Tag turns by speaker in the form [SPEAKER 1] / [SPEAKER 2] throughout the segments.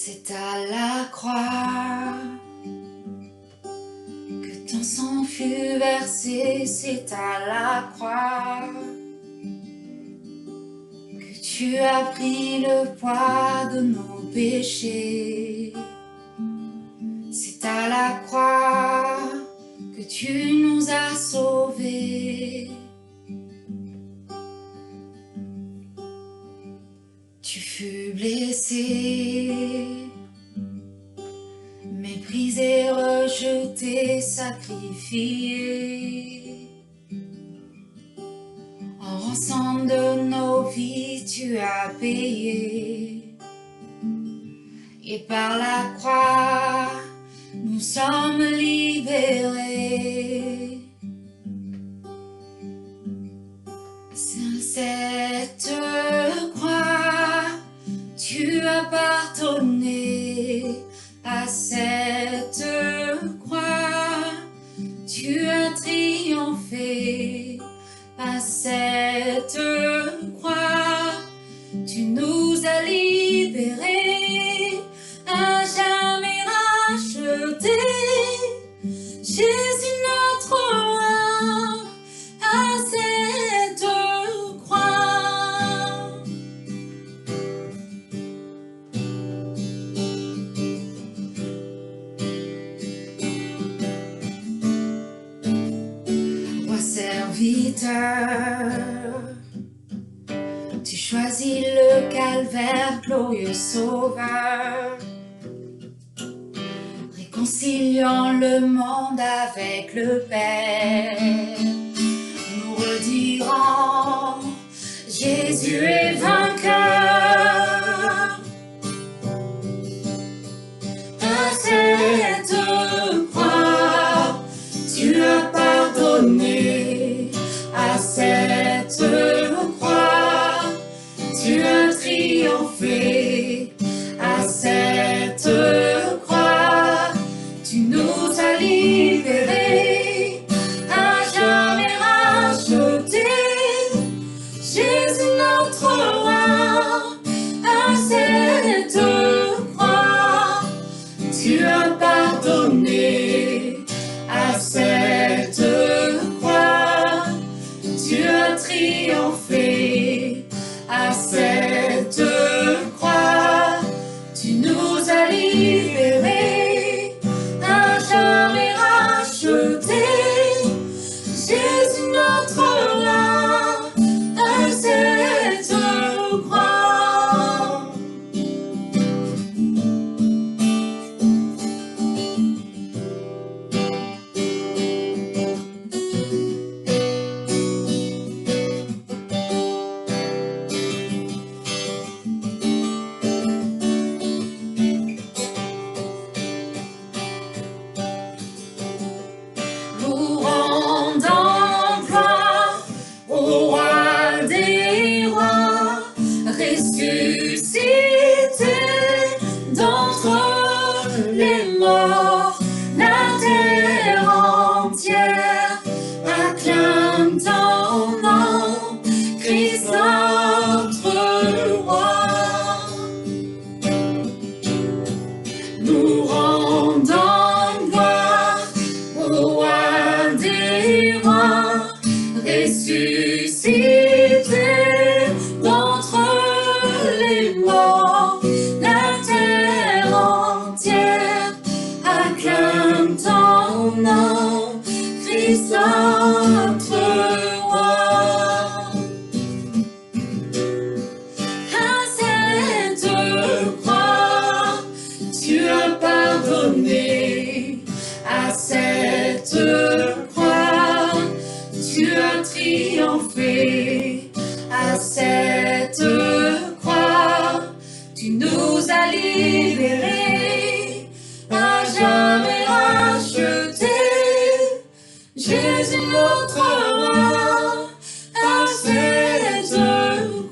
[SPEAKER 1] C'est à la croix que ton sang fut versé, c'est à la croix que tu as pris le poids de nos péchés. C'est à la croix que tu nous as sauvés. Tu fus blessé, méprisé, rejeté, sacrifié. En rançon de nos vies, tu as payé. Et par la croix, nous sommes libérés. Cette croix, tu as pardonné. À cette croix, tu as triomphé. À cette croix, tu nous as libérés, à jamais rachetés. Jésus notre roi, à cette croix. Roi serviteur, tu choisis le calvaire, glorieux sauveur, réconciliant le monde avec le Père. Nous redirons, Jésus est vainqueur. À cette croix, tu as pardonné. À cette croix, tu as triomphé. À cette croix, tu nous as libérés, à jamais rachetés. Jésus notre roi, à cette croix, tu as pardonné. À cette croix, tu as triomphé. À cette croix, tu nous as libérés, à jamais rachetés. Jésus notre roi, à cette croix. Nous rendons gloire au roi des rois, ressuscité d'entre les morts. La terre entière acclame ton nom, Christ notre roi. Nous rendons gloire au roi des rois, ressuscité d'entre les morts. La terre entière acclame ton nom, Christ notre roi. À cette croix, tu as pardonné. À cette croix, tu as triomphé. À cette croix, tu nous as libérés, à jamais rachetés. Jésus notre roi, à cette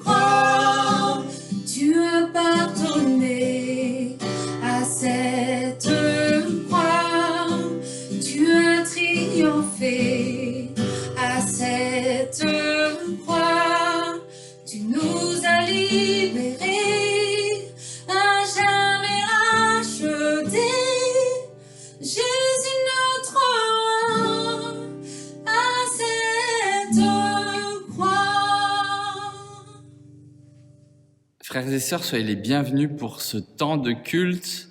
[SPEAKER 1] croix, tu as pardonné. À cette croix, tu as triomphé. À cette croix, tu nous as libérés, à jamais rachetés.
[SPEAKER 2] Frères et sœurs, soyez les bienvenus pour ce temps de culte.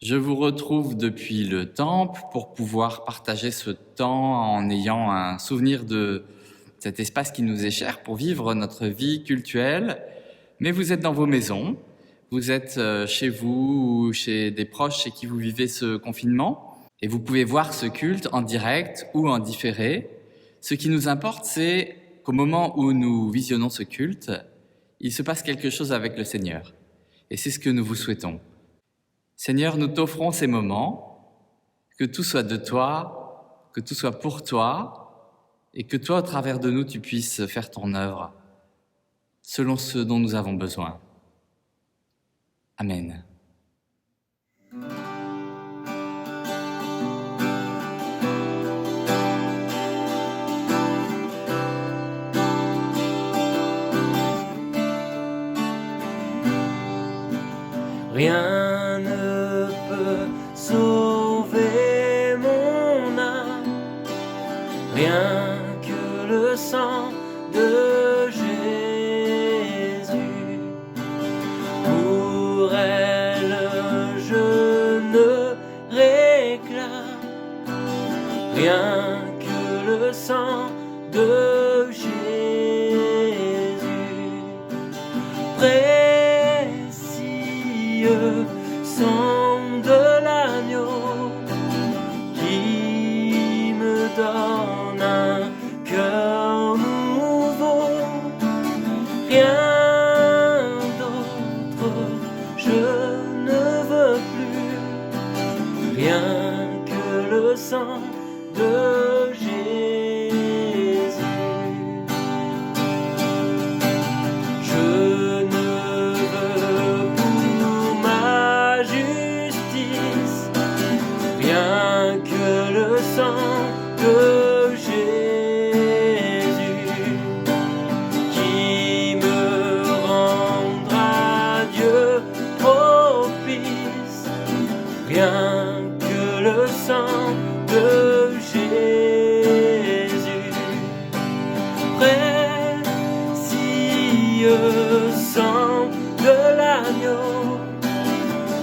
[SPEAKER 2] Je vous retrouve depuis le temple pour pouvoir partager ce temps en ayant un souvenir de cet espace qui nous est cher pour vivre notre vie cultuelle. Mais vous êtes dans vos maisons, vous êtes chez vous ou chez des proches chez qui vous vivez ce confinement et vous pouvez voir ce culte en direct ou en différé. Ce qui nous importe, c'est qu'au moment où nous visionnons ce culte, il se passe quelque chose avec le Seigneur. Et c'est ce que nous vous souhaitons. Seigneur, nous t'offrons ces moments, que tout soit de toi, que tout soit pour toi, et que toi, au travers de nous, tu puisses faire ton œuvre, selon ce dont nous avons besoin. Amen.
[SPEAKER 3] Rien ne peut sauver mon âme, rien que le sang de Jésus. Pour elle, je ne réclame rien que le sang de Jésus. Sang de l'agneau qui me donne un cœur nouveau. Rien d'autre je ne veux plus, rien que le sang de Jésus. Je ne veux pour ma justice rien que le sang de Jésus qui me rendra Dieu propice, rien que le sang de Jésus. Précieux sang de l'agneau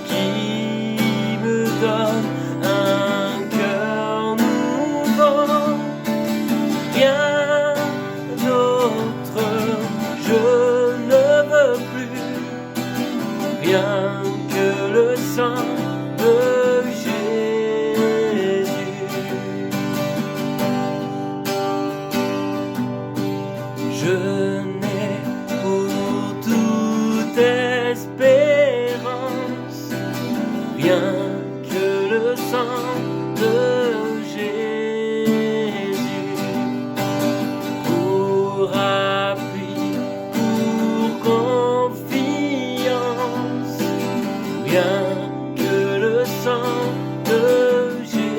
[SPEAKER 3] qui me donne un cœur nouveau. Rien d'autre je ne veux plus, rien que le sang de Jésus. Je n'ai pour toute espérance rien que le sang de Jésus. Pour appui, pour confiance, rien que le sang de Jésus.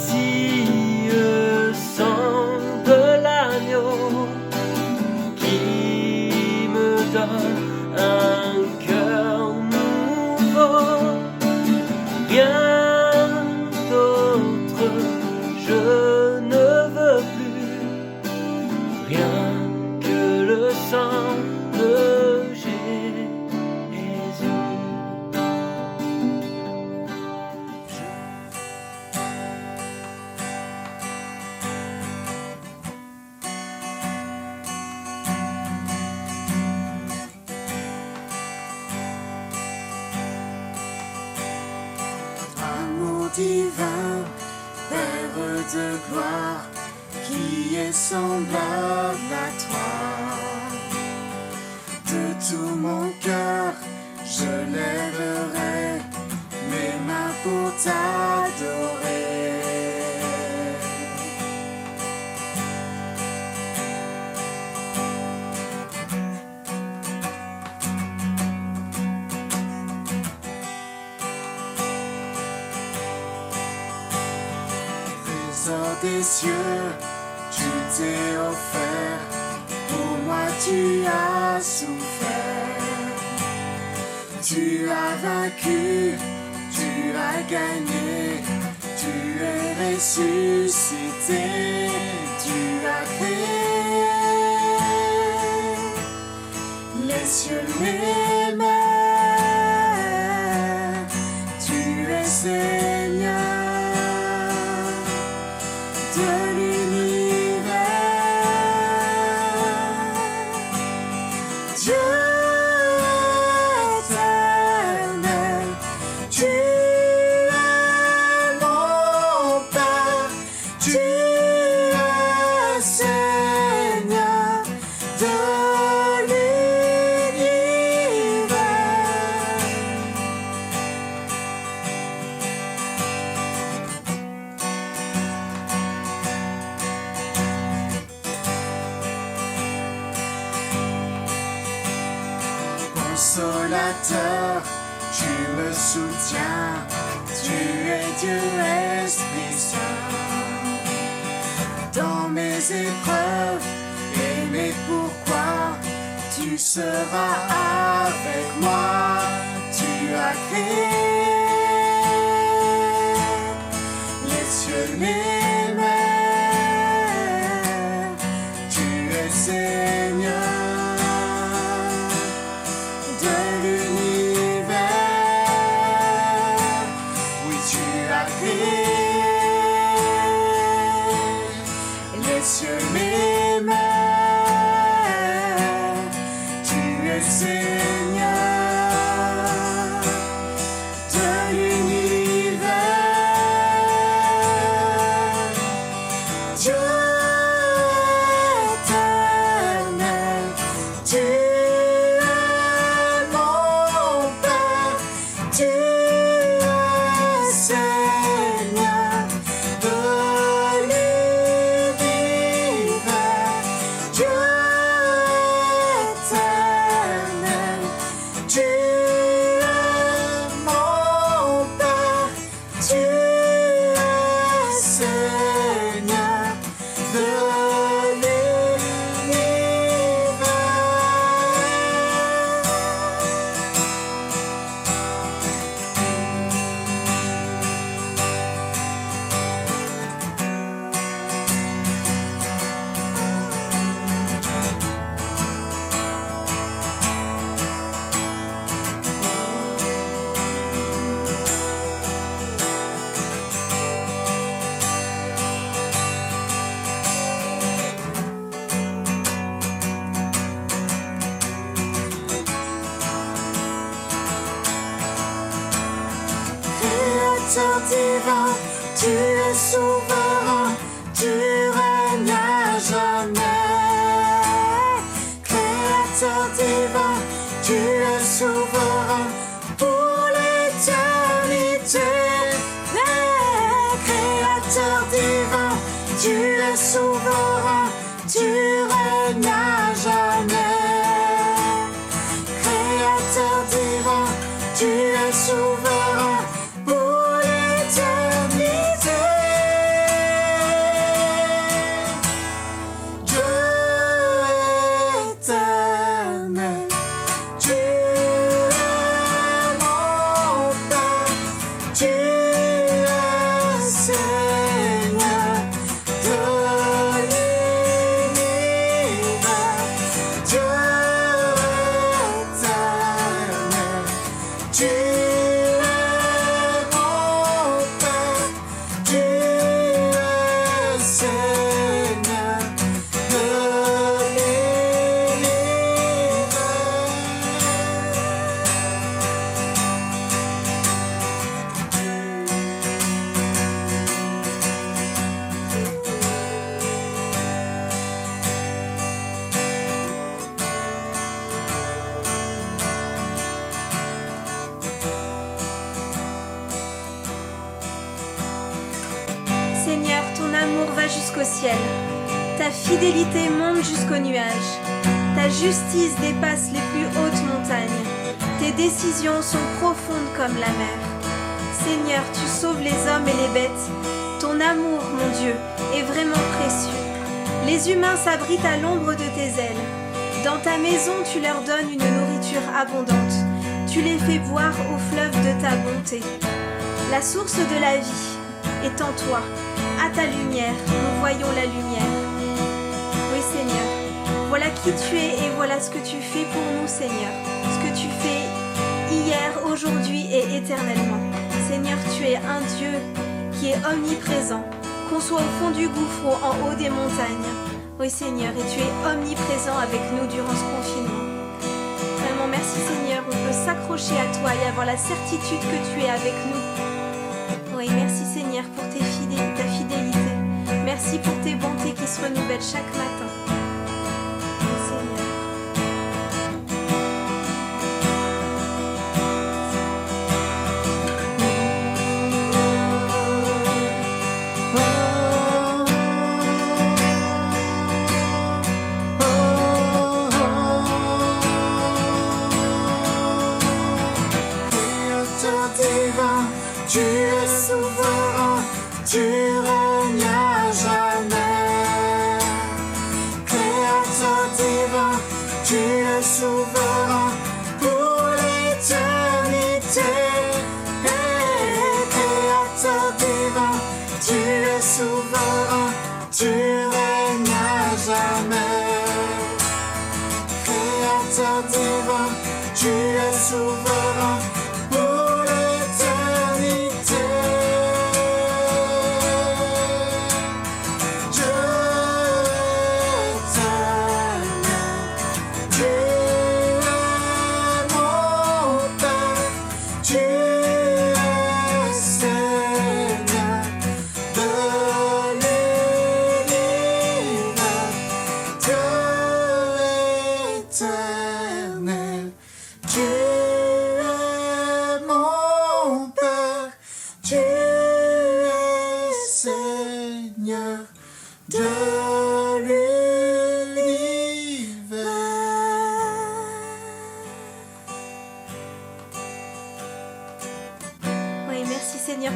[SPEAKER 3] Précieux sang de l'agneau qui me donne un cœur nouveau. Rien d'autre je ne veux plus, rien que le sang de Jésus.
[SPEAKER 4] Amour divin, Père de gloire, qui est semblable à toi. De tout mon cœur, je lèverai mes mains pour t'adorer. Trésor des cieux, tu t'es offert, pour moi tu as souffert. Tu as vaincu, tu as gagné, tu es ressuscité, tu as créé les cieux, les mers, tu es Seigneur de l'univers. Dieu éternel, tu es mon Père, tu es Seigneur de consolateur, tu me soutiens, tu es Dieu Esprit Saint. Dans mes épreuves et mes pourquoi, tu seras avec moi. Tu as créé les cieux, les mers, tu es Seigneur de l'univers. Oui, tu as créé les cieux, les mers, tu es Seigneur de l'univers. Dieu éternel, tu Créateur divin, tu es souverain, tu règnes à jamais. Créateur divin, tu es souverain pour l'éternité. Créateur divin, tu es souverain, tu règnes à jamais. Créateur divin, tu es souverain pour l'éternité. Dieu éternel, tu es mon Père, tu es Seigneur de l'univers. Dieu éternel, tu es mon Père, tu es Seigneur de
[SPEAKER 5] Seigneur, ton amour va jusqu'au ciel, ta fidélité monte jusqu'aux nuages, ta justice dépasse les plus hautes montagnes, tes décisions sont profondes comme la mer. Seigneur, tu sauves les hommes et les bêtes, ton amour, mon Dieu, est vraiment précieux. Les humains s'abritent à l'ombre de tes ailes, dans ta maison tu leur donnes une nourriture abondante, tu les fais boire au fleuve de ta bonté. La source de la vie est en toi. À ta lumière, nous voyons la lumière. Oui Seigneur, Voilà qui tu es et voilà ce que tu fais pour nous, Seigneur. Ce que tu fais hier, aujourd'hui et éternellement. Seigneur, tu es un Dieu qui est omniprésent. Qu'on soit au fond du gouffre ou en haut des montagnes. Oui, Seigneur, et tu es omniprésent avec nous durant ce confinement. Vraiment, merci, Seigneur. On peut s'accrocher à toi et avoir la certitude que tu es avec nous. Oui, merci, Seigneur, pour ta fidélité. Merci pour tes bontés qui se renouvellent chaque matin. Oui, Seigneur.
[SPEAKER 4] Tu es souverain, tu règnes à jamais. Créateur divin, tu es souverain pour l'éternité. Créateur divin, tu es souverain, tu règnes à jamais. Créateur divin, tu es souverain.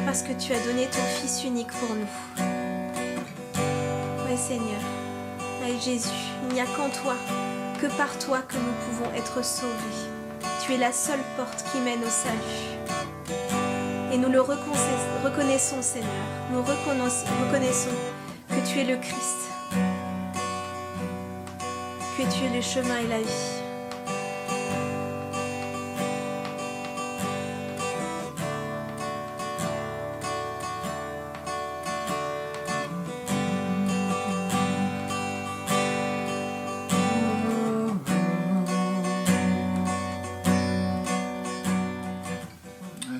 [SPEAKER 5] Parce que tu as donné ton Fils unique pour nous. Oui, Seigneur. Oui, Jésus, il n'y a qu'en toi, que par toi que nous pouvons être sauvés. Tu es la seule porte qui mène au salut. Et nous le reconnaissons, Seigneur. Nous reconnaissons que tu es le Christ, que tu es le chemin et la vie.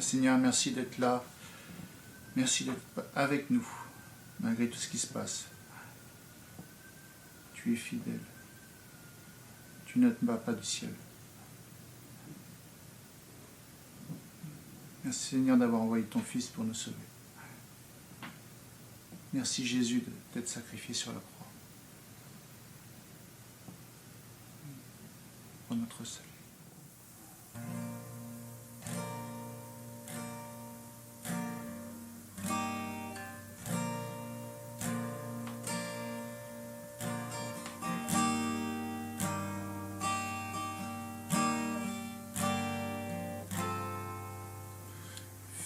[SPEAKER 6] Seigneur, merci d'être là. Merci d'être avec nous, malgré tout ce qui se passe. Tu es fidèle. Tu ne te bats pas du ciel. Merci Seigneur d'avoir envoyé ton Fils pour nous sauver. Merci Jésus d'être sacrifié sur la croix. Pour notre salut.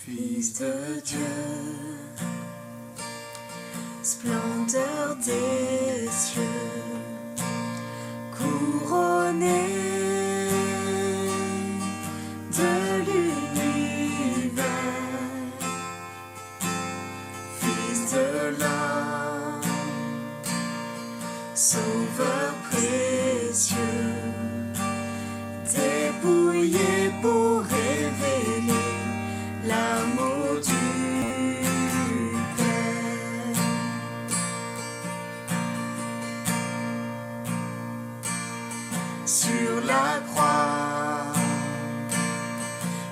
[SPEAKER 4] Fils de Dieu, splendeur des cieux, couronné de l'univers, Fils de l'homme, Sauveur précieux, dépouillé pour révéler l'amour du Père. Sur la croix,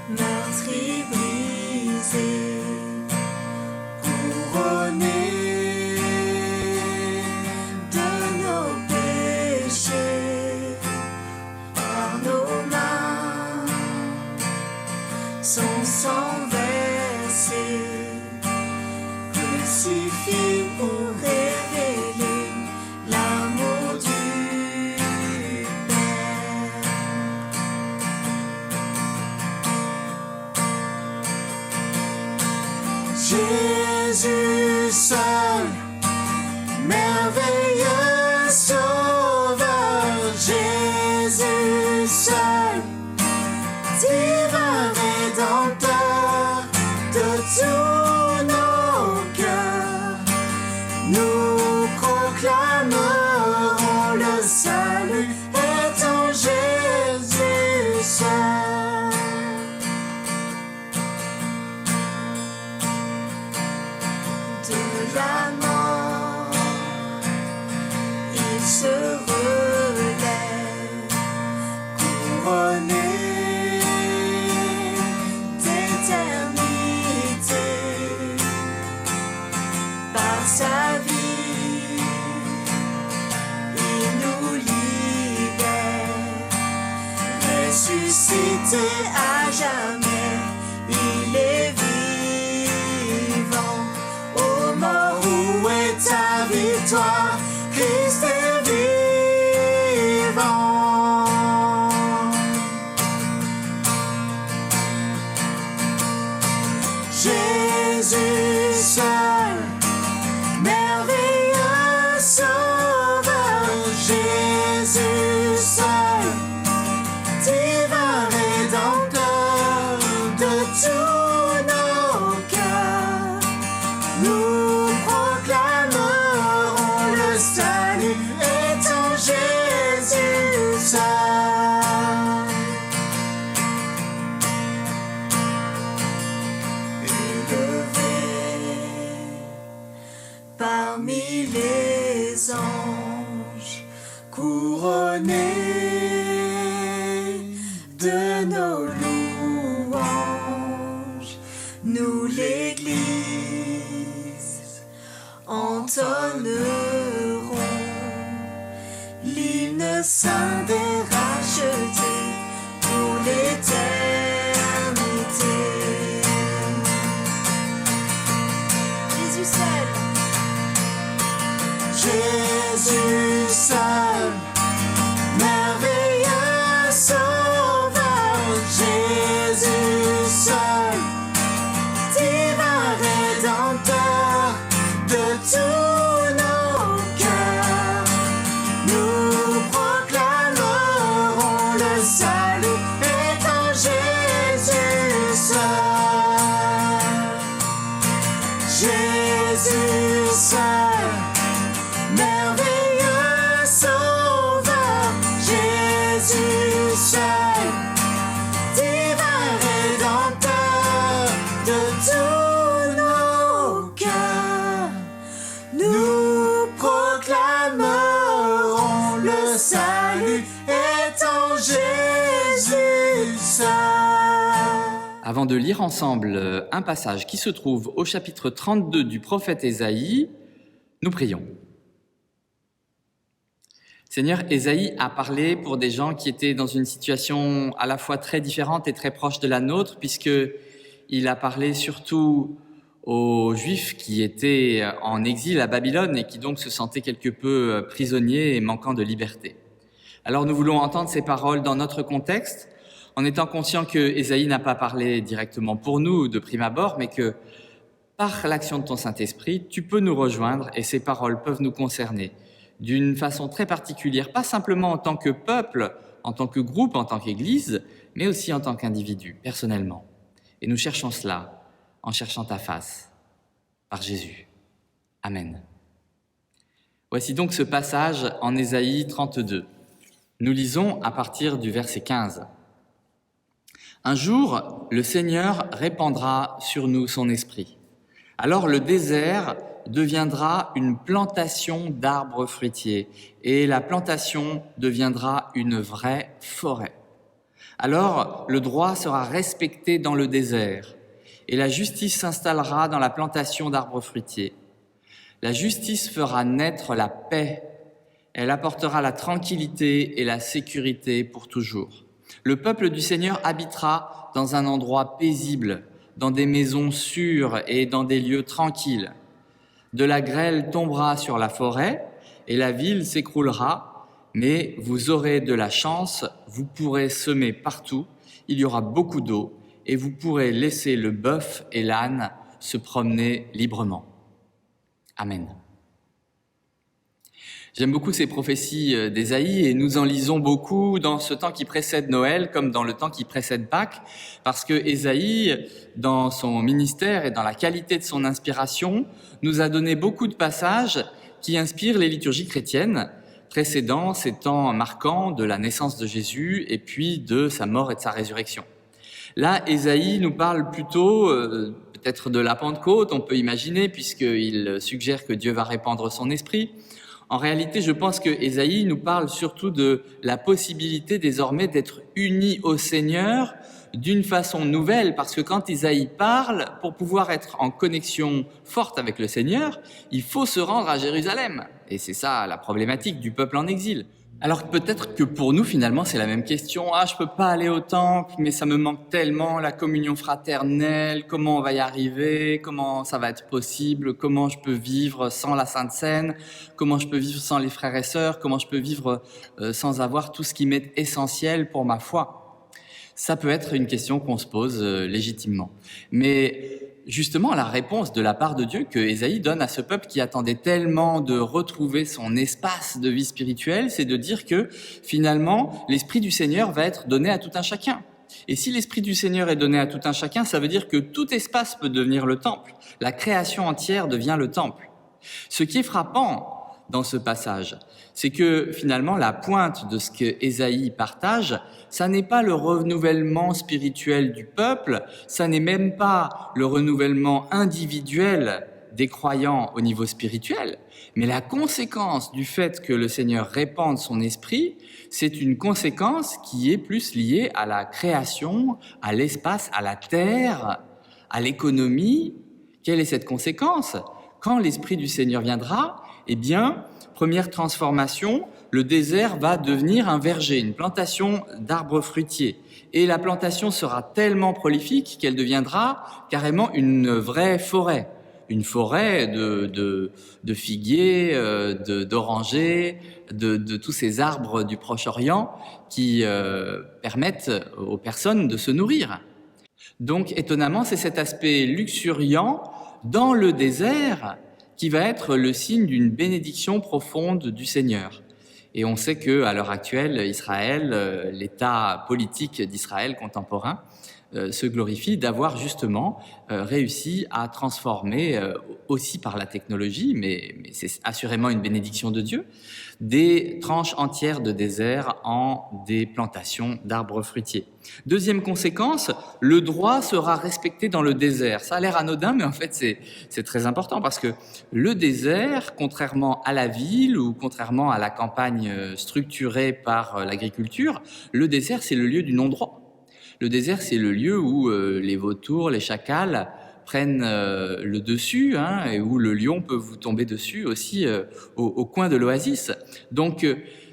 [SPEAKER 4] meurtri, brisé, couronné de nos péchés. Nous proclamerons le salut est en Jésus seul. De la mort, il se relève, couronné d'éternité par sa vie. Il nous libère, ressuscité à jamais. Il est vivant. Ô mort, où est ta victoire? Christ est vivant. Jésus seul, merveilleux sauveur. Jésus seul, divin rédempteur de tous nos cœurs. Nous proclamerons le salut est en Jésus seul. Élevé parmi les anges, couronné de nos louanges, nous l'Église entonnerons l'hymne saint des rachetés pour l'éternité. Jésus seul, Jésus seul, merveilleux sauveur. Jésus seul, divin rédempteur de tous nos cœurs. Nous proclamerons le salut est en Jésus seul. Jésus seul, merveilleux sauveur. Jésus seul, divin rédempteur de tous nos cœurs. Nous proclamerons le salut est en Jésus seul.
[SPEAKER 2] Avant de lire ensemble un passage qui se trouve au chapitre 32 du prophète Ésaïe, nous prions. Seigneur, Ésaïe a parlé pour des gens qui étaient dans une situation à la fois très différente et très proche de la nôtre, puisqu'il a parlé surtout aux Juifs qui étaient en exil à Babylone et qui donc se sentaient quelque peu prisonniers et manquant de liberté. Alors nous voulons entendre ces paroles dans notre contexte, en étant conscients que Ésaïe n'a pas parlé directement pour nous de prime abord, mais que par l'action de ton Saint-Esprit, tu peux nous rejoindre et ces paroles peuvent nous concerner d'une façon très particulière, pas simplement en tant que peuple, en tant que groupe, en tant qu'Église, mais aussi en tant qu'individu, personnellement. Et nous cherchons cela en cherchant ta face, par Jésus. Amen. Voici donc ce passage en Ésaïe 32. Nous lisons à partir du verset 15. Un jour, le Seigneur répandra sur nous son esprit. Alors le désert deviendra une plantation d'arbres fruitiers et la plantation deviendra une vraie forêt. Alors le droit sera respecté dans le désert et la justice s'installera dans la plantation d'arbres fruitiers. La justice fera naître la paix. Elle apportera la tranquillité et la sécurité pour toujours. Le peuple du Seigneur habitera dans un endroit paisible, dans des maisons sûres et dans des lieux tranquilles. De la grêle tombera sur la forêt et la ville s'écroulera, mais vous aurez de la chance, vous pourrez semer partout, il y aura beaucoup d'eau et vous pourrez laisser le bœuf et l'âne se promener librement. Amen. J'aime beaucoup ces prophéties d'Ésaïe et nous en lisons beaucoup dans ce temps qui précède Noël comme dans le temps qui précède Pâques, parce que Ésaïe, dans son ministère et dans la qualité de son inspiration, nous a donné beaucoup de passages qui inspirent les liturgies chrétiennes, précédant ces temps marquants de la naissance de Jésus et puis de sa mort et de sa résurrection. Là, Ésaïe nous parle plutôt peut-être de la Pentecôte, on peut imaginer, puisqu'il suggère que Dieu va répandre son esprit. En réalité, je pense que Ésaïe nous parle surtout de la possibilité désormais d'être unis au Seigneur d'une façon nouvelle, parce que quand Ésaïe parle, pour pouvoir être en connexion forte avec le Seigneur, il faut se rendre à Jérusalem. Et c'est ça la problématique du peuple en exil. Alors peut-être que pour nous, finalement, c'est la même question. Ah, je peux pas aller au temple, mais ça me manque tellement, la communion fraternelle, comment on va y arriver, comment ça va être possible, comment je peux vivre sans la Sainte Seine, comment je peux vivre sans les frères et sœurs, comment je peux vivre sans avoir tout ce qui m'est essentiel pour ma foi. Ça peut être une question qu'on se pose légitimement. Mais justement, la réponse de la part de Dieu que Ésaïe donne à ce peuple qui attendait tellement de retrouver son espace de vie spirituelle, c'est de dire que finalement, l'Esprit du Seigneur va être donné à tout un chacun. Et si l'Esprit du Seigneur est donné à tout un chacun, ça veut dire que tout espace peut devenir le temple. La création entière devient le temple. Ce qui est frappant dans ce passage, c'est que finalement la pointe de ce que Ésaïe partage, ça n'est pas le renouvellement spirituel du peuple, ça n'est même pas le renouvellement individuel des croyants au niveau spirituel, mais la conséquence du fait que le Seigneur répande son esprit, c'est une conséquence qui est plus liée à la création, à l'espace, à la terre, à l'économie. Quelle est cette conséquence ? Quand l'Esprit du Seigneur viendra, eh bien, première transformation, le désert va devenir un verger, une plantation d'arbres fruitiers. Et la plantation sera tellement prolifique qu'elle deviendra carrément une vraie forêt. Une forêt de figuiers, d'orangers, de tous ces arbres du Proche-Orient qui permettent aux personnes de se nourrir. Donc, étonnamment, c'est cet aspect luxuriant dans le désert qui va être le signe d'une bénédiction profonde du Seigneur. Et on sait que à l'heure actuelle, Israël, l'état politique d'Israël contemporain, se glorifie d'avoir justement réussi à transformer, aussi par la technologie, mais c'est assurément une bénédiction de Dieu, des tranches entières de désert en des plantations d'arbres fruitiers. Deuxième conséquence, le droit sera respecté dans le désert. Ça a l'air anodin, mais en fait c'est très important parce que le désert, contrairement à la ville ou contrairement à la campagne structurée par l'agriculture, le désert c'est le lieu du non-droit. Le désert, c'est le lieu où les vautours, les chacals prennent le dessus, hein, et où le lion peut vous tomber dessus aussi au coin de l'oasis. Donc,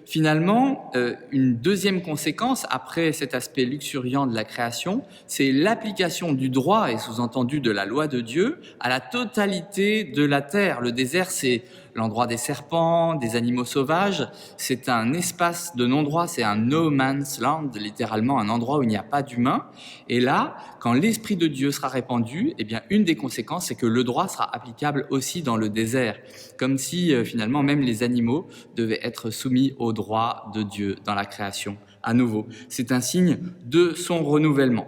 [SPEAKER 2] finalement, une deuxième conséquence, après cet aspect luxuriant de la création, c'est l'application du droit, et sous-entendu de la loi de Dieu, à la totalité de la terre. Le désert, c'est l'endroit des serpents, des animaux sauvages. C'est un espace de non-droit, c'est un no man's land, littéralement un endroit où il n'y a pas d'humain. Et là, quand l'Esprit de Dieu sera répandu, eh bien, une des conséquences, c'est que le droit sera applicable aussi dans le désert. Comme si, finalement, même les animaux devaient être soumis au droit de Dieu dans la création. À nouveau, c'est un signe de son renouvellement.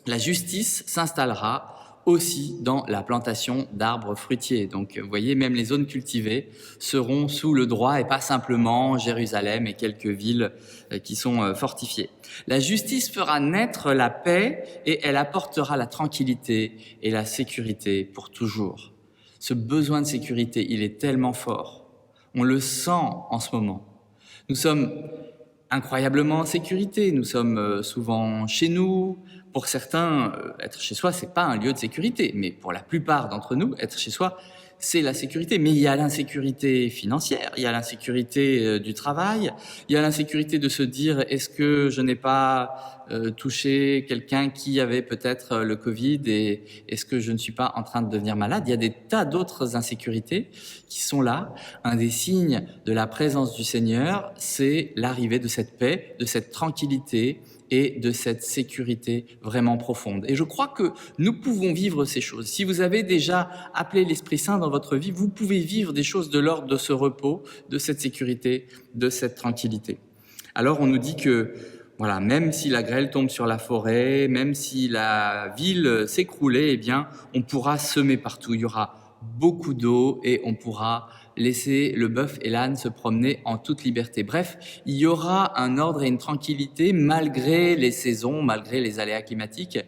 [SPEAKER 2] La justice s'installera aussi dans la plantation d'arbres fruitiers. Donc, vous voyez, même les zones cultivées seront sous le droit et pas simplement Jérusalem et quelques villes qui sont fortifiées. La justice fera naître la paix et elle apportera la tranquillité et la sécurité pour toujours. Ce besoin de sécurité, il est tellement fort. On le sent en ce moment. Nous sommes incroyablement en sécurité. Nous sommes souvent chez nous. Pour certains, être chez soi, c'est pas un lieu de sécurité, mais pour la plupart d'entre nous, être chez soi, c'est la sécurité. Mais il y a l'insécurité financière, il y a l'insécurité du travail, il y a l'insécurité de se dire est-ce que je n'ai pas touché quelqu'un qui avait peut-être le Covid et est-ce que je ne suis pas en train de devenir malade? Il y a des tas d'autres insécurités qui sont là. Un des signes de la présence du Seigneur, c'est l'arrivée de cette paix, de cette tranquillité et de cette sécurité vraiment profonde. Et je crois que nous pouvons vivre ces choses. Si vous avez déjà appelé l'Esprit Saint dans votre vie, vous pouvez vivre des choses de l'ordre de ce repos, de cette sécurité, de cette tranquillité. Alors on nous dit que voilà, même si la grêle tombe sur la forêt, même si la ville s'écroulait, eh bien, on pourra semer partout. Il y aura beaucoup d'eau et on pourra laisser le bœuf et l'âne se promener en toute liberté. Bref, il y aura un ordre et une tranquillité malgré les saisons, malgré les aléas climatiques.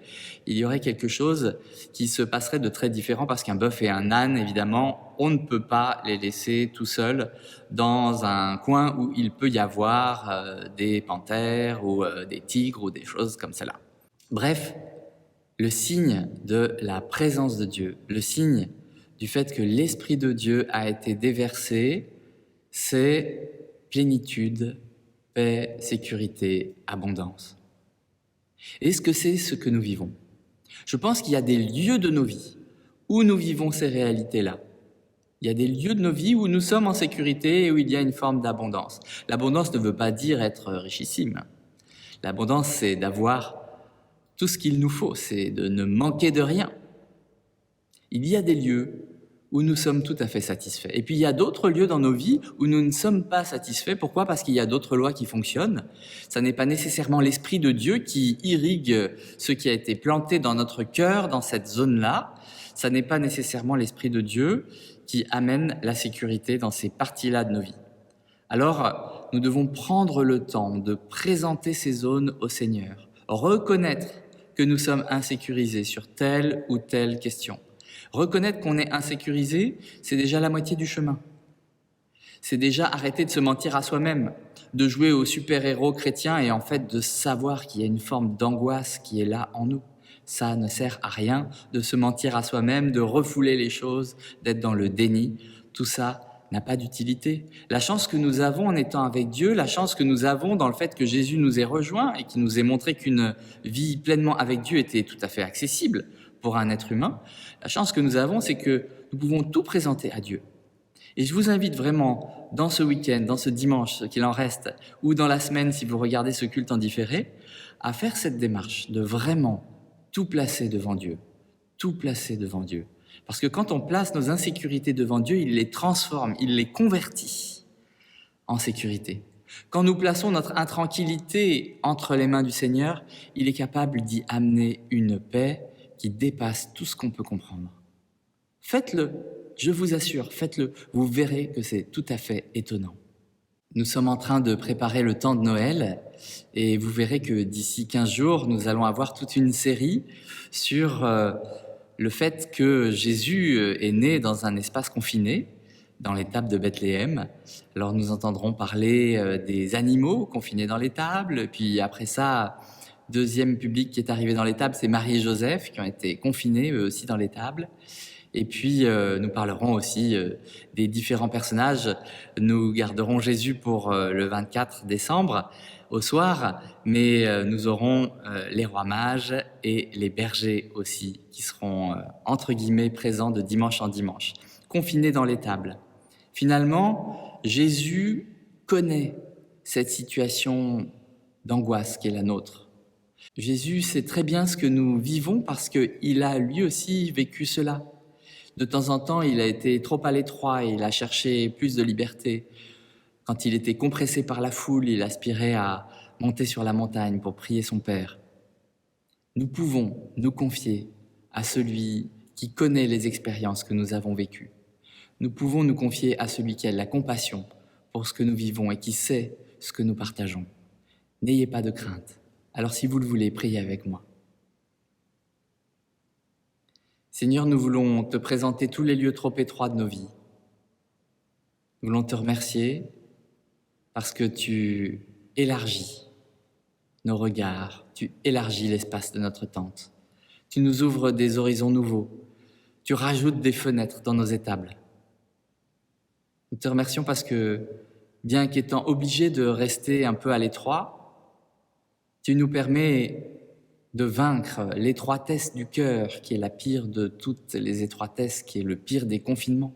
[SPEAKER 2] Il y aurait quelque chose qui se passerait de très différent parce qu'un bœuf et un âne, évidemment, on ne peut pas les laisser tout seuls dans un coin où il peut y avoir des panthères ou des tigres ou des choses comme cela. Bref, le signe de la présence de Dieu, le signe du fait que l'Esprit de Dieu a été déversé, c'est plénitude, paix, sécurité, abondance. Est-ce que c'est ce que nous vivons ? Je pense qu'il y a des lieux de nos vies où nous vivons ces réalités-là. Il y a des lieux de nos vies où nous sommes en sécurité et où il y a une forme d'abondance. L'abondance ne veut pas dire être richissime. L'abondance, c'est d'avoir tout ce qu'il nous faut, c'est de ne manquer de rien. Il y a des lieux où nous sommes tout à fait satisfaits. Et puis il y a d'autres lieux dans nos vies où nous ne sommes pas satisfaits. Pourquoi ? Parce qu'il y a d'autres lois qui fonctionnent. Ça n'est pas nécessairement l'Esprit de Dieu qui irrigue ce qui a été planté dans notre cœur, dans cette zone-là. Ça n'est pas nécessairement l'Esprit de Dieu qui amène la sécurité dans ces parties-là de nos vies. Alors, nous devons prendre le temps de présenter ces zones au Seigneur, reconnaître que nous sommes insécurisés sur telle ou telle question. Reconnaître qu'on est insécurisé, c'est déjà la moitié du chemin. C'est déjà arrêter de se mentir à soi-même, de jouer au super-héros chrétien et en fait de savoir qu'il y a une forme d'angoisse qui est là en nous. Ça ne sert à rien de se mentir à soi-même, de refouler les choses, d'être dans le déni. Tout ça n'a pas d'utilité. La chance que nous avons en étant avec Dieu, la chance que nous avons dans le fait que Jésus nous ait rejoints et qui nous ait montré qu'une vie pleinement avec Dieu était tout à fait accessible pour un être humain, la chance que nous avons, c'est que nous pouvons tout présenter à Dieu. Et je vous invite vraiment, dans ce week-end, dans ce dimanche, ce qu'il en reste, ou dans la semaine, si vous regardez ce culte en différé, à faire cette démarche de vraiment tout placer devant Dieu. Tout placer devant Dieu. Parce que quand on place nos insécurités devant Dieu, il les transforme, il les convertit en sécurité. Quand nous plaçons notre intranquillité entre les mains du Seigneur, il est capable d'y amener une paix qui dépasse tout ce qu'on peut comprendre. Faites-le, je vous assure, faites-le. Vous verrez que c'est tout à fait étonnant. Nous sommes en train de préparer le temps de Noël et vous verrez que d'ici 15 jours, nous allons avoir toute une série sur le fait que Jésus est né dans un espace confiné, dans l'étable de Bethléem. Alors nous entendrons parler des animaux confinés dans l'étable, puis après ça, deuxième public qui est arrivé dans l'étable, c'est Marie et Joseph qui ont été confinés eux aussi dans l'étable. Et puis, nous parlerons aussi des différents personnages. Nous garderons Jésus pour le 24 décembre au soir, mais nous aurons les rois mages et les bergers aussi, qui seront, entre guillemets, présents de dimanche en dimanche, confinés dans l'étable. Finalement, Jésus connaît cette situation d'angoisse qui est la nôtre. Jésus sait très bien ce que nous vivons parce qu'il a lui aussi vécu cela. De temps en temps, il a été trop à l'étroit et il a cherché plus de liberté. Quand il était compressé par la foule, il aspirait à monter sur la montagne pour prier son Père. Nous pouvons nous confier à celui qui connaît les expériences que nous avons vécues. Nous pouvons nous confier à celui qui a de la compassion pour ce que nous vivons et qui sait ce que nous partageons. N'ayez pas de crainte. Alors si vous le voulez, priez avec moi. Seigneur, nous voulons te présenter tous les lieux trop étroits de nos vies. Nous voulons te remercier parce que tu élargis nos regards, tu élargis l'espace de notre tente. Tu nous ouvres des horizons nouveaux, tu rajoutes des fenêtres dans nos étables. Nous te remercions parce que, bien qu'étant obligés de rester un peu à l'étroit, tu nous permets de vaincre l'étroitesse du cœur, qui est la pire de toutes les étroitesses, qui est le pire des confinements.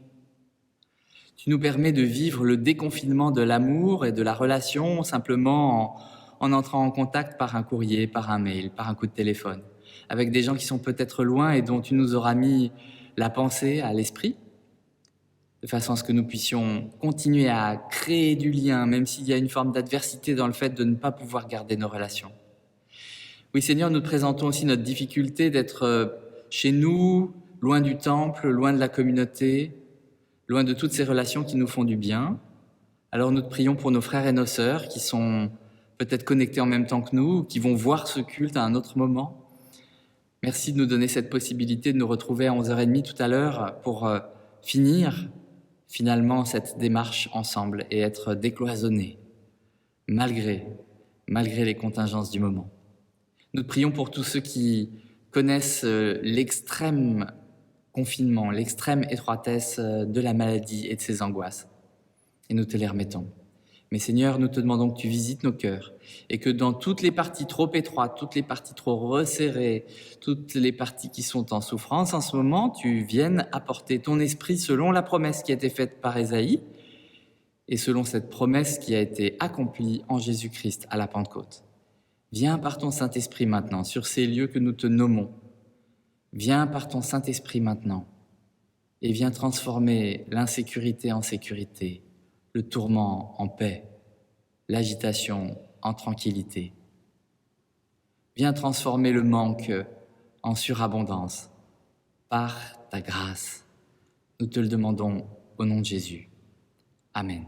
[SPEAKER 2] Tu nous permets de vivre le déconfinement de l'amour et de la relation simplement en entrant en contact par un courrier, par un mail, par un coup de téléphone, avec des gens qui sont peut-être loin et dont tu nous auras mis la pensée à l'esprit, de façon à ce que nous puissions continuer à créer du lien, même s'il y a une forme d'adversité dans le fait de ne pas pouvoir garder nos relations. Oui, Seigneur, nous te présentons aussi notre difficulté d'être chez nous, loin du temple, loin de la communauté, loin de toutes ces relations qui nous font du bien. Alors nous te prions pour nos frères et nos sœurs qui sont peut-être connectés en même temps que nous, qui vont voir ce culte à un autre moment. Merci de nous donner cette possibilité de nous retrouver à 11h30 tout à l'heure pour finir finalement cette démarche ensemble et être décloisonnés, malgré les contingences du moment. Nous te prions pour tous ceux qui connaissent l'extrême confinement, l'extrême étroitesse de la maladie et de ses angoisses. Et nous te les remettons. Mais Seigneur, nous te demandons que tu visites nos cœurs et que dans toutes les parties trop étroites, toutes les parties trop resserrées, toutes les parties qui sont en souffrance en ce moment, tu viennes apporter ton esprit selon la promesse qui a été faite par Ésaïe et selon cette promesse qui a été accomplie en Jésus-Christ à la Pentecôte. Viens par ton Saint-Esprit maintenant sur ces lieux que nous te nommons. Viens par ton Saint-Esprit maintenant et viens transformer l'insécurité en sécurité, le tourment en paix, l'agitation en tranquillité. Viens transformer le manque en surabondance par ta grâce. Nous te le demandons au nom de Jésus. Amen.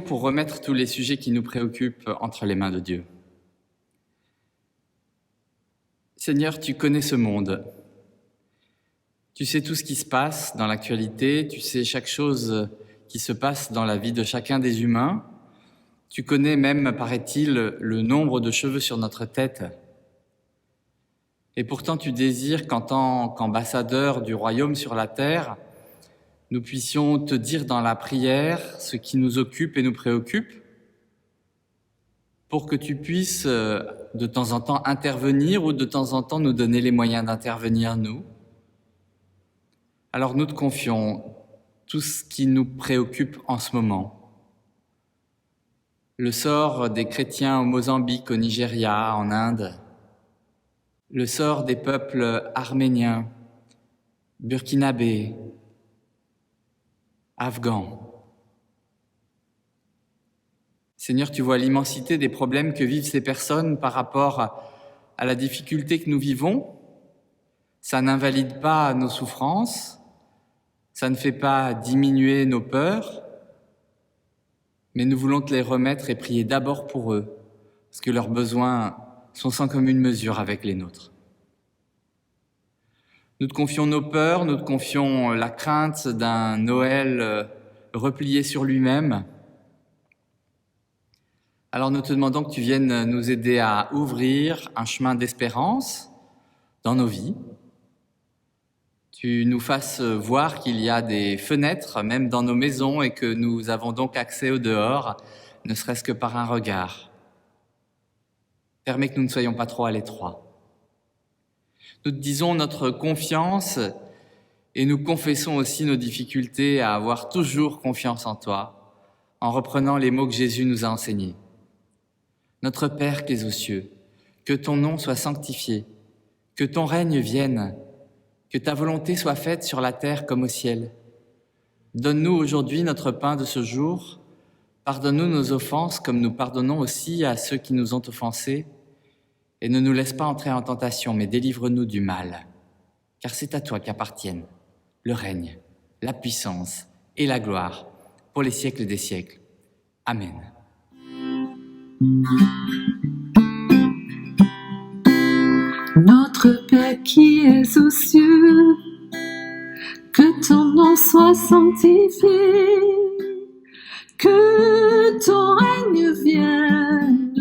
[SPEAKER 2] Pour remettre tous les sujets qui nous préoccupent entre les mains de Dieu. Seigneur, tu connais ce monde. Tu sais tout ce qui se passe dans l'actualité, tu sais chaque chose qui se passe dans la vie de chacun des humains. Tu connais même, paraît-il, le nombre de cheveux sur notre tête. Et pourtant, tu désires qu'en tant qu'ambassadeur du royaume sur la terre, nous puissions te dire dans la prière ce qui nous occupe et nous préoccupe. pour que tu puisses de temps en temps intervenir ou de temps en temps nous donner les moyens d'intervenir nous. Alors nous te confions tout ce qui nous préoccupe en ce moment. Le sort des chrétiens au Mozambique, au Nigeria, en Inde. Le sort des peuples arméniens, burkinabés, afghans. Seigneur, tu vois l'immensité des problèmes que vivent ces personnes par rapport à la difficulté que nous vivons. Ça n'invalide pas nos souffrances, ça ne fait pas diminuer nos peurs, mais nous voulons te les remettre et prier d'abord pour eux, parce que leurs besoins sont sans commune mesure avec les nôtres. Nous te confions nos peurs, nous te confions la crainte d'un Noël replié sur lui-même. Alors nous te demandons que tu viennes nous aider à ouvrir un chemin d'espérance dans nos vies. Tu nous fasses voir qu'il y a des fenêtres, même dans nos maisons, et que nous avons donc accès au dehors, ne serait-ce que par un regard. Permets que nous ne soyons pas trop à l'étroit. Nous te disons notre confiance et nous confessons aussi nos difficultés à avoir toujours confiance en toi, en reprenant les mots que Jésus nous a enseignés. Notre Père qui es aux cieux, que ton nom soit sanctifié, que ton règne vienne, que ta volonté soit faite sur la terre comme au ciel. Donne-nous aujourd'hui notre pain de ce jour, pardonne-nous nos offenses comme nous pardonnons aussi à ceux qui nous ont offensés, et ne nous laisse pas entrer en tentation, mais délivre-nous du mal, car c'est à toi qu'appartiennent le règne, la puissance et la gloire pour les siècles des siècles. Amen.
[SPEAKER 7] Notre Père qui es aux cieux, que ton nom soit sanctifié, que ton règne vienne,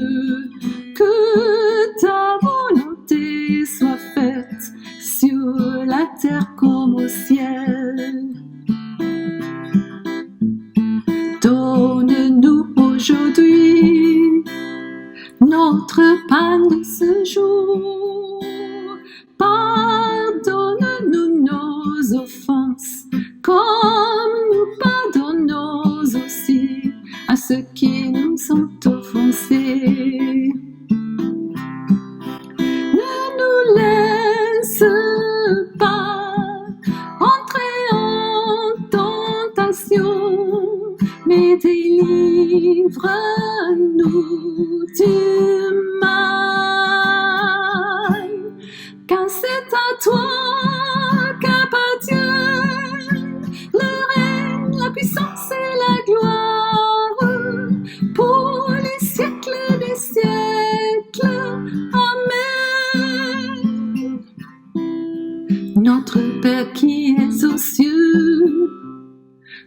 [SPEAKER 7] que ta volonté soit faite sur la terre comme au ciel. Donne-nous aujourd'hui notre pain de ce jour. Pardonne-nous nos offenses, comme nous pardonnons aussi à ceux qui nous ont offensés. Ne nous laisse pas entrer en tentation, mais délivre-nous du mal, car c'est à toi qu'appartiennent le règne, la puissance et la gloire pour les siècles des siècles. Amen. Notre Père qui es aux cieux,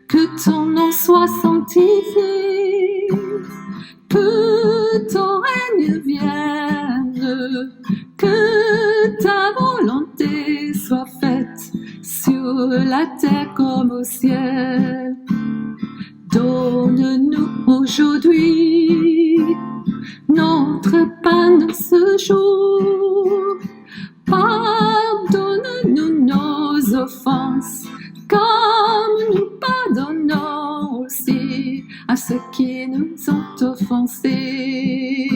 [SPEAKER 7] que ton nom soit sanctifié, que ton règne vienne, que ta volonté soit faite sur la terre comme au ciel. Donne-nous aujourd'hui notre pain de ce jour. Pardonne-nous nos offenses, comme nous pardonnons aussi à ceux qui nous ont offensés.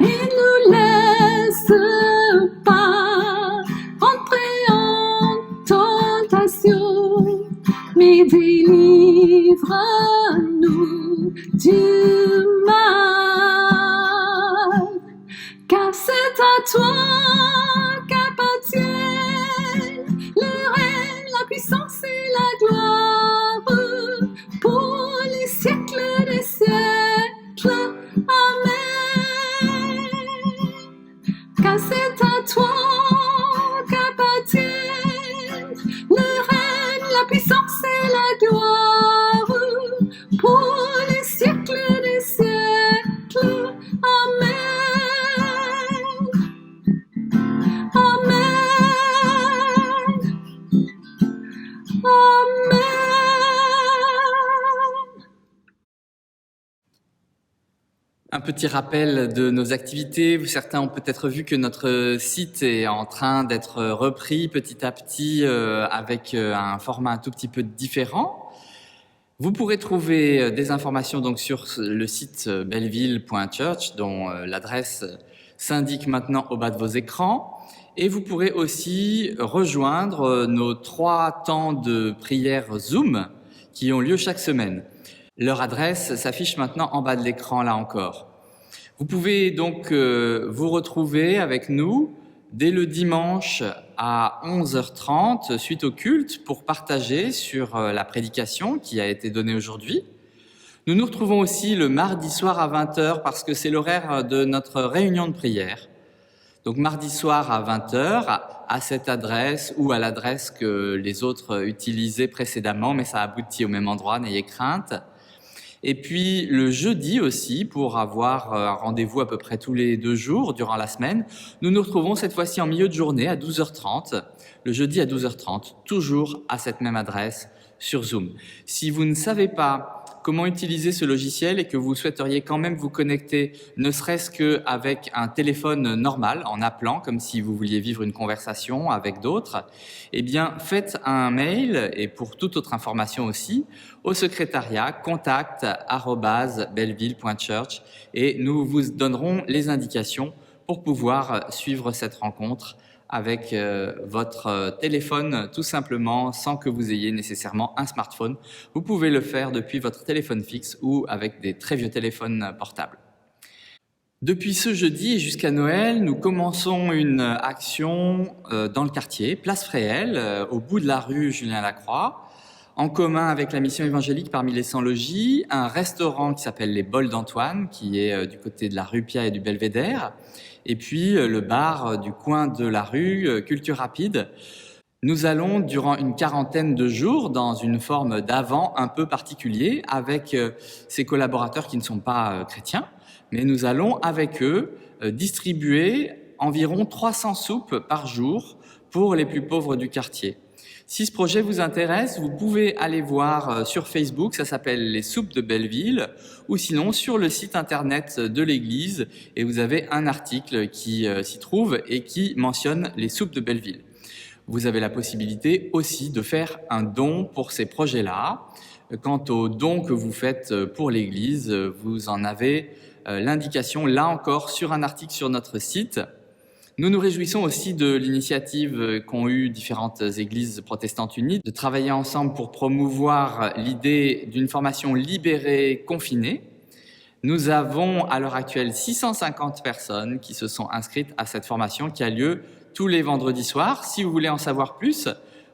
[SPEAKER 7] Et nous laisse pas entrer en tentation, mais délivre-nous du mal, car c'est à toi qu'appartiennent le règne, la puissance et la gloire pour les siècles des siècles. Amen. Car c'est à toi qu'appartiennent le règne, la puissance et la gloire pour les siècles des siècles. Amen. Amen. Amen.
[SPEAKER 2] Un petit rappel de nos activités. Certains ont peut-être vu que notre site est en train d'être repris petit à petit avec un format un tout petit peu différent. Vous pourrez trouver des informations donc sur le site belleville.church dont l'adresse s'indique maintenant au bas de vos écrans. Et vous pourrez aussi rejoindre nos 3 temps de prière Zoom qui ont lieu chaque semaine. Leur adresse s'affiche maintenant en bas de l'écran, là encore. Vous pouvez donc vous retrouver avec nous dès le dimanche à 11h30 suite au culte pour partager sur la prédication qui a été donnée aujourd'hui. Nous nous retrouvons aussi le mardi soir à 20h parce que c'est l'horaire de notre réunion de prière. Donc mardi soir à 20h à cette adresse ou à l'adresse que les autres utilisaient précédemment, mais ça aboutit au même endroit, n'ayez crainte. Et puis le jeudi aussi, pour avoir un rendez-vous à peu près tous les 2 jours durant la semaine, nous nous retrouvons cette fois-ci en milieu de journée à 12h30, le jeudi à 12h30, toujours à cette même adresse sur Zoom. Si vous ne savez pas comment utiliser ce logiciel et que vous souhaiteriez quand même vous connecter, ne serait-ce qu'avec un téléphone normal, en appelant, comme si vous vouliez vivre une conversation avec d'autres, eh bien, faites un mail, et pour toute autre information aussi, au secrétariat contact@belleville.church et nous vous donnerons les indications pour pouvoir suivre cette rencontre avec votre téléphone tout simplement sans que vous ayez nécessairement un smartphone. Vous pouvez le faire depuis votre téléphone fixe ou avec des très vieux téléphones portables. Depuis ce jeudi et jusqu'à Noël, nous commençons une action dans le quartier, Place Fréhel, au bout de la rue Julien-Lacroix, en commun avec la mission évangélique parmi les sans-logis, un restaurant qui s'appelle Les Bols d'Antoine, qui est du côté de la rue Piat et du Belvédère, et puis le bar du coin de la rue, Culture Rapide. Nous allons, durant une 40aine de jours, dans une forme d'avent un peu particulier, avec ces collaborateurs qui ne sont pas chrétiens, mais nous allons, avec eux, distribuer environ 300 soupes par jour pour les plus pauvres du quartier. Si ce projet vous intéresse, vous pouvez aller voir sur Facebook, ça s'appelle Les Soupes de Belleville, ou sinon sur le site internet de l'église, et vous avez un article qui s'y trouve et qui mentionne les soupes de Belleville. Vous avez la possibilité aussi de faire un don pour ces projets-là. Quant aux dons que vous faites pour l'église, vous en avez l'indication là encore sur un article sur notre site. Nous nous réjouissons aussi de l'initiative qu'ont eue différentes églises protestantes unies de travailler ensemble pour promouvoir l'idée d'une formation libérée confinée. Nous avons à l'heure actuelle 650 personnes qui se sont inscrites à cette formation qui a lieu tous les vendredis soirs. Si vous voulez en savoir plus,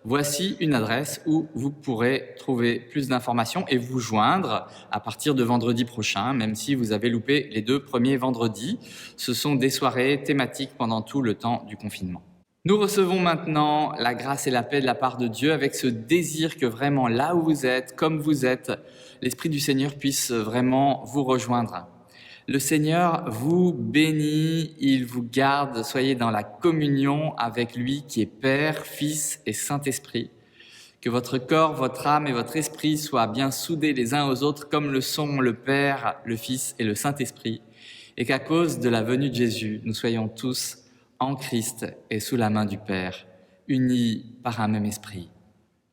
[SPEAKER 2] voici une adresse où vous pourrez trouver plus d'informations et vous joindre à partir de vendredi prochain, même si vous avez loupé les 2 premiers vendredis. Ce sont des soirées thématiques pendant tout le temps du confinement. Nous recevons maintenant la grâce et la paix de la part de Dieu avec ce désir que vraiment là où vous êtes, comme vous êtes, l'Esprit du Seigneur puisse vraiment vous rejoindre. Le Seigneur vous bénit, il vous garde, soyez dans la communion avec lui qui est Père, Fils et Saint-Esprit. Que votre corps, votre âme et votre esprit soient bien soudés les uns aux autres comme le sont le Père, le Fils et le Saint-Esprit. Et qu'à cause de la venue de Jésus, nous soyons tous en Christ et sous la main du Père, unis par un même esprit.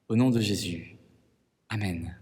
[SPEAKER 2] Au nom de Jésus. Amen.